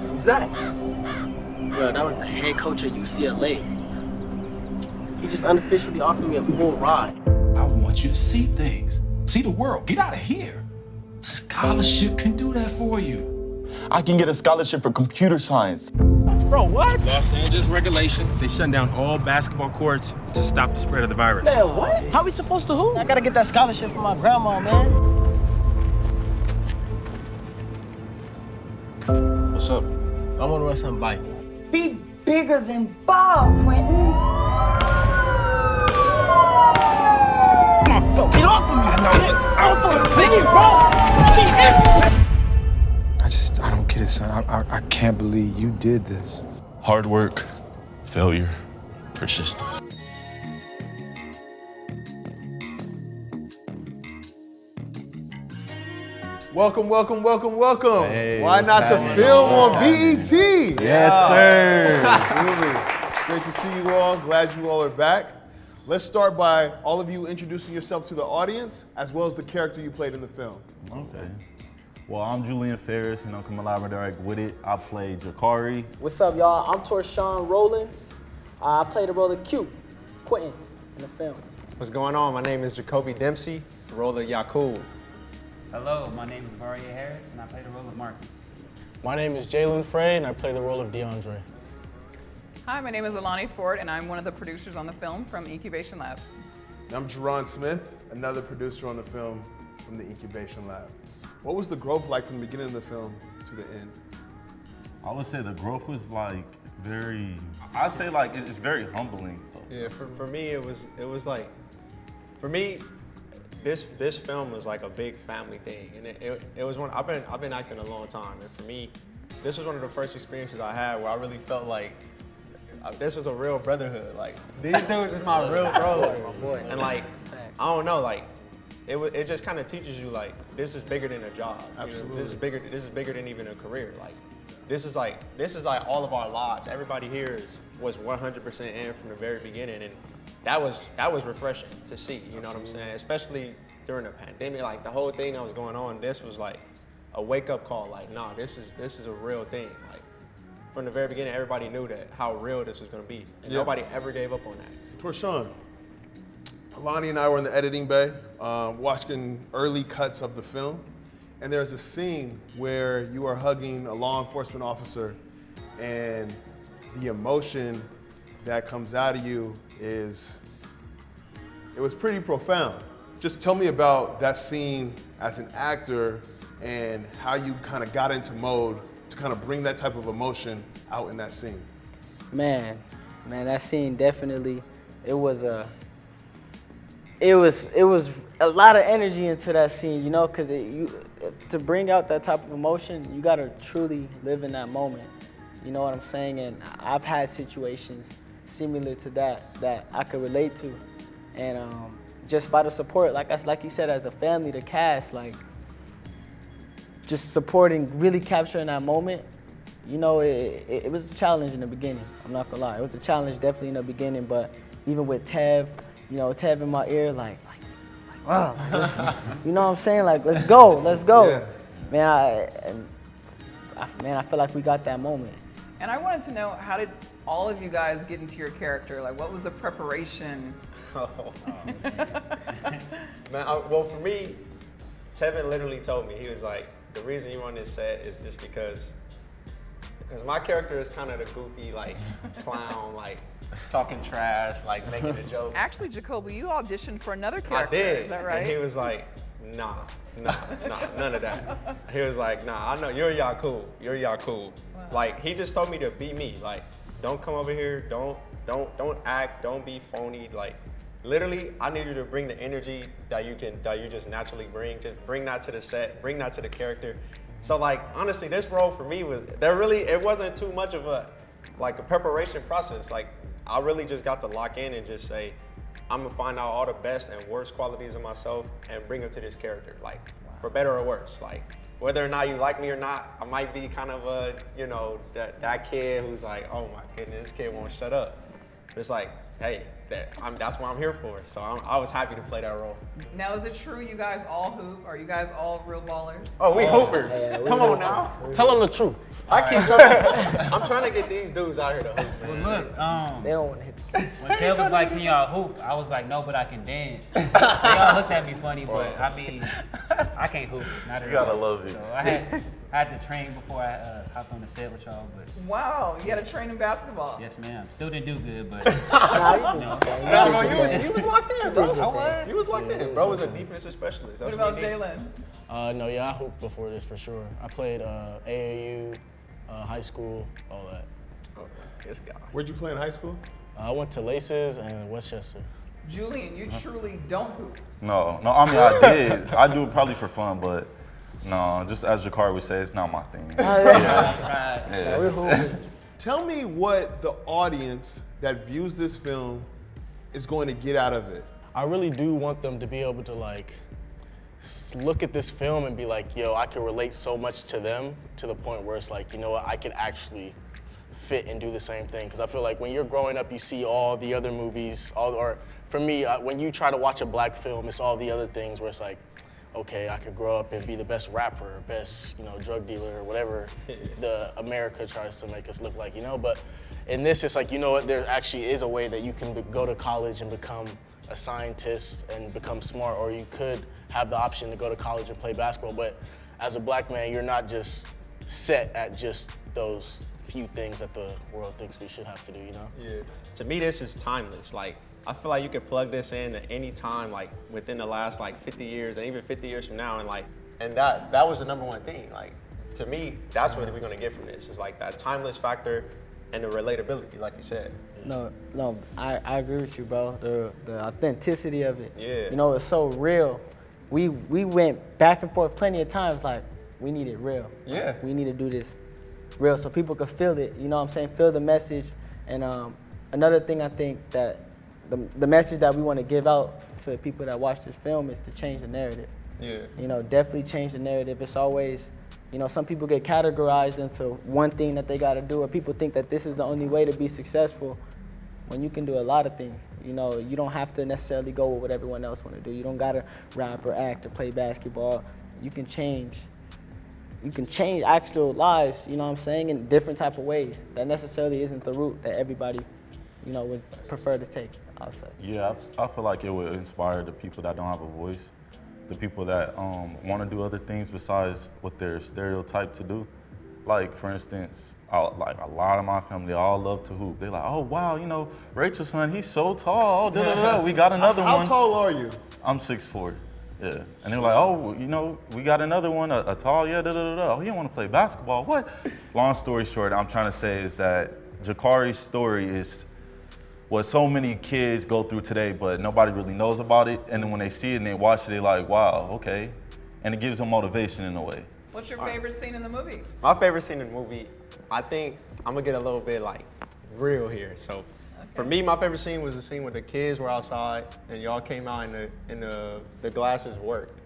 Who's that? Bro, that was the head coach at UCLA. He just unofficially offered me a full ride. I want you to see things. See the world. Get out of here. Scholarship can do that for you. I can get a scholarship for computer science. Bro, what? Los Angeles regulations, they shut down all basketball courts to stop the spread of the virus. Man, what? How we supposed to hoop? I gotta get that scholarship for my grandma, man. What's up? I wanna run some bike. Be bigger than ball, Quentin. Yo, get off of me, man. I'm gonna take it, bro. I don't get it, son. I can't believe you did this. Hard work, failure, persistence. Welcome, welcome, welcome, welcome. Hey, Why not the film on BET? Yes, sir. Absolutely. Great to see you all. Glad you all are back. Let's start by all of you introducing yourself to the audience, as well as the character you played in the film. Okay. Well, I'm Julian Ferris, come alive direct with it. I played Jakari. What's up, y'all? I'm Torshawn Rowland. I played the role of Q, Quentin, in the film. What's going on? My name is Jacoby Dempsey, the role of Yakub. Hello, my name is Varia Harris, and I play the role of Marcus. My name is Jalen Frey, and I play the role of DeAndre. Hi, my name is Alani Ford, and I'm one of the producers on the film from Incubation Lab. I'm Jerron Smith, another producer on the film from the Incubation Lab. What was the growth like from the beginning of the film to the end? I would say the growth was it's very humbling. Yeah, for me, it was like, for me, this film was like a big family thing, and it was one. I've been acting a long time, and for me, this was one of the first experiences I had where I really felt like this was a real brotherhood. Like these dudes is my real bros, and like I don't know, like it just kind of teaches you like this is bigger than a job. Absolutely, you know, this is bigger than even a career. Like this is like all of our lives. Everybody here was 100% in from the very beginning, and that was refreshing to see. You know what I'm saying? Especially during the pandemic, like the whole thing that was going on. This was like a wake up call. Like, nah, this is a real thing. Like from the very beginning, everybody knew that how real this was gonna be, and nobody ever gave up on that. Torshawn, Alani and I were in the editing bay, watching early cuts of the film, and there's a scene where you are hugging a law enforcement officer, and the emotion that comes out of you it was pretty profound. Just tell me about that scene as an actor and how you kind of got into mode to kind of bring that type of emotion out in that scene. Man, that scene definitely, it was a lot of energy into that scene, you know, because to bring out that type of emotion, you gotta truly live in that moment. You know what I'm saying? And I've had situations similar to that I could relate to, and just by the support, like you said, as a family, the cast, like just supporting, really capturing that moment. You know, it was a challenge in the beginning. I'm not gonna lie, it was a challenge definitely in the beginning. But even with Tev, you know, Tev in my ear, like wow, you know what I'm saying? Like let's go. Yeah. Man, I feel like we got that moment. And I wanted to know, how did all of you guys get into your character? Like, what was the preparation? Well, for me, Tevin literally told me, he was like, the reason you on this set is just because my character is kind of the goofy, like, clown, like, talking trash, like, making a joke. Actually, Jacoby, you auditioned for another character, I did. Is that right? And he was like, nah, none of that. He was like, nah, I know, you're Yakub. Wow. Like, he just told me to be me. Like, don't come over here, don't act, don't be phony. Like, literally, I need you to bring the energy that you just naturally bring. Just bring that to the set, bring that to the character. So like, honestly, this role for me it wasn't too much of a preparation process. Like, I really just got to lock in and just say, I'm gonna find out all the best and worst qualities of myself and bring them to this character, like, for better or worse. Like, whether or not you like me or not, I might be kind of that kid who's like, oh my goodness, this kid won't shut up. It's like, hey, that's what I'm here for. So I was happy to play that role. Now, is it true you guys all hoop? Are you guys all real ballers? Oh, we hoopers. Yeah, Come on now. Tell them the truth. I'm trying to get these dudes out here to hoop, man. Well, look, They don't want to hit the when Ted was like, can y'all hoop? I was like, no, but I can dance. They all looked at me funny, but I mean, I can't hoop. Not at You gotta all. love it. So I had to train before I hopped on the set with y'all, but Wow, you had to train in basketball. yes, ma'am. Still didn't do good, but No, you was locked in, bro. I was. You was locked in. Bro was a defensive specialist. What That's about he did. Jalen? No, yeah, I hooped before this for sure. I played AAU, high school, all that. Oh, this guy. Where'd you play in high school? I went to Laces and Westchester. Julian, you truly don't hoop. No, I mean, I did. I do it probably for fun, but no, just as Jakari would say, it's not my thing. Yeah, we're hoopers. Tell me what the audience that views this film is going to get out of it. I really do want them to be able to look at this film and be like, yo, I can relate so much to them to the point where it's like, you know what, I can actually fit and do the same thing. Because I feel like when you're growing up, you see all the other movies, or for me, when you try to watch a black film, it's all the other things where it's like, okay, I could grow up and be the best rapper, best, drug dealer, or whatever the America tries to make us look like, But in this, it's like, you know what, there actually is a way that you can go to college and become a scientist and become smart, or you could have the option to go to college and play basketball. But as a black man, you're not just set at just those few things that the world thinks we should have to do, Yeah. To me, this is timeless. Like, I feel like you could plug this in at any time, like within the last 50 years, and even 50 years from now, and that was the number one thing. Like, to me, that's what we're gonna get from this. Is like that timeless factor and the relatability, like you said. No, I agree with you, bro. The authenticity of it. Yeah. It's so real. We went back and forth plenty of times, like, we need it real. Yeah. We need to do this real so people could feel it, feel the message. And another thing I think that the message that we want to give out to people that watch this film is to change the narrative. Yeah. Definitely change the narrative. It's always, some people get categorized into one thing that they got to do, or people think that this is the only way to be successful, when you can do a lot of things. You don't have to necessarily go with what everyone else want to do. You don't got to rap or act or play basketball. You can change actual lives, in different type of ways. That necessarily isn't the route that everybody, would prefer to take, I'll say. Yeah, I feel like it would inspire the people that don't have a voice, the people that want to do other things besides what they're stereotyped to do. Like, for instance, like a lot of my family all love to hoop. They're like, oh, wow, Rachel's son, he's so tall. We got another one. How tall are you? I'm 6'4". Yeah. And they're like, oh, we got another one, a tall, yeah, Oh, you don't want to play basketball? What? Long story short, I'm trying to say is that Jakari's story is what so many kids go through today, but nobody really knows about it. And then when they see it and they watch it, they're like, wow, okay. And it gives them motivation in a way. What's your favorite scene in the movie? My favorite scene in the movie, I think I'm gonna get a little bit real here. So, for me, my favorite scene was the scene where the kids were outside and y'all came out and the glasses worked.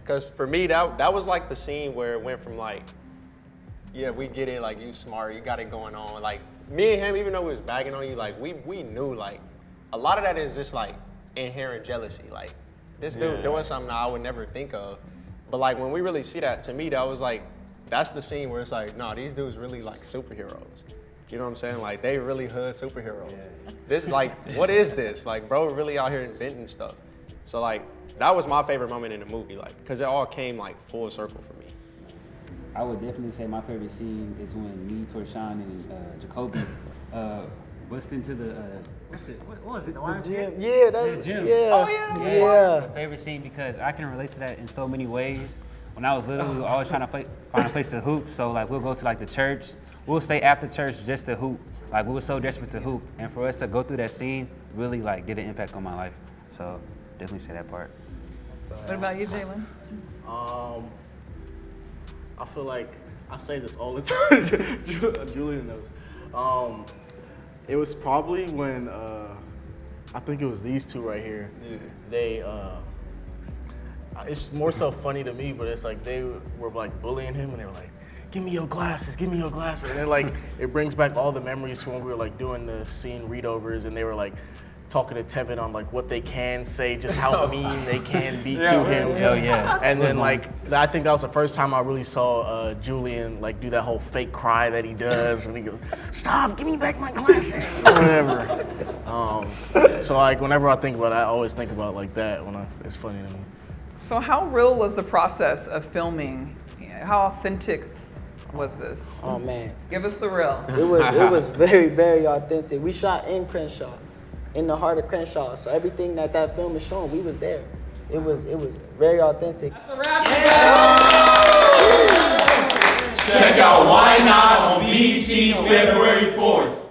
Because for me, that was the scene where it went from yeah, we get it, you smart, you got it going on. Me and him, even though we was bagging on you, we knew a lot of that is just inherent jealousy. This dude doing something I would never think of. But when we really see that, to me, that was that's the scene where it's nah, these dudes really superheroes. You know what I'm saying? They really hood superheroes. Yeah. This what is this? Bro, really out here inventing stuff. So that was my favorite moment in the movie, because it all came full circle for me. I would definitely say my favorite scene is when me, Torshawn, and Jacoby bust into the what was it? The gym. Yeah, that's the gym. Yeah. Oh yeah. My favorite scene because I can relate to that in so many ways. When I was little, we were always trying to find a place to hoop. So we'll go to the church. We'll stay after church just to hoop. We were so desperate to hoop, and for us to go through that scene really did an impact on my life. So definitely say that part. What about you, Jalen? I feel like I say this all the time. Julian knows. It was probably when I think it was these two right here. Yeah. They it's more so funny to me, but it's they were bullying him, and they were like, "Give me your glasses, give me your glasses," and then it brings back all the memories to when we were doing the scene readovers, and they were talking to Tevin on like what they can say, just how mean they can be to him. Hell yeah. And then like I think that was the first time I really saw Julian like do that whole fake cry that he does when he goes, "Stop, give me back my glasses," or whatever. So like whenever I think about it, I always think about like that it's funny to me. So how real was the process of filming? How authentic was this? Oh man, Give us the real. it was very, very authentic. We shot in Crenshaw, in the heart of Crenshaw. So everything that film is showing, we was there. It was very authentic. Check out Why Not on BET February 4th.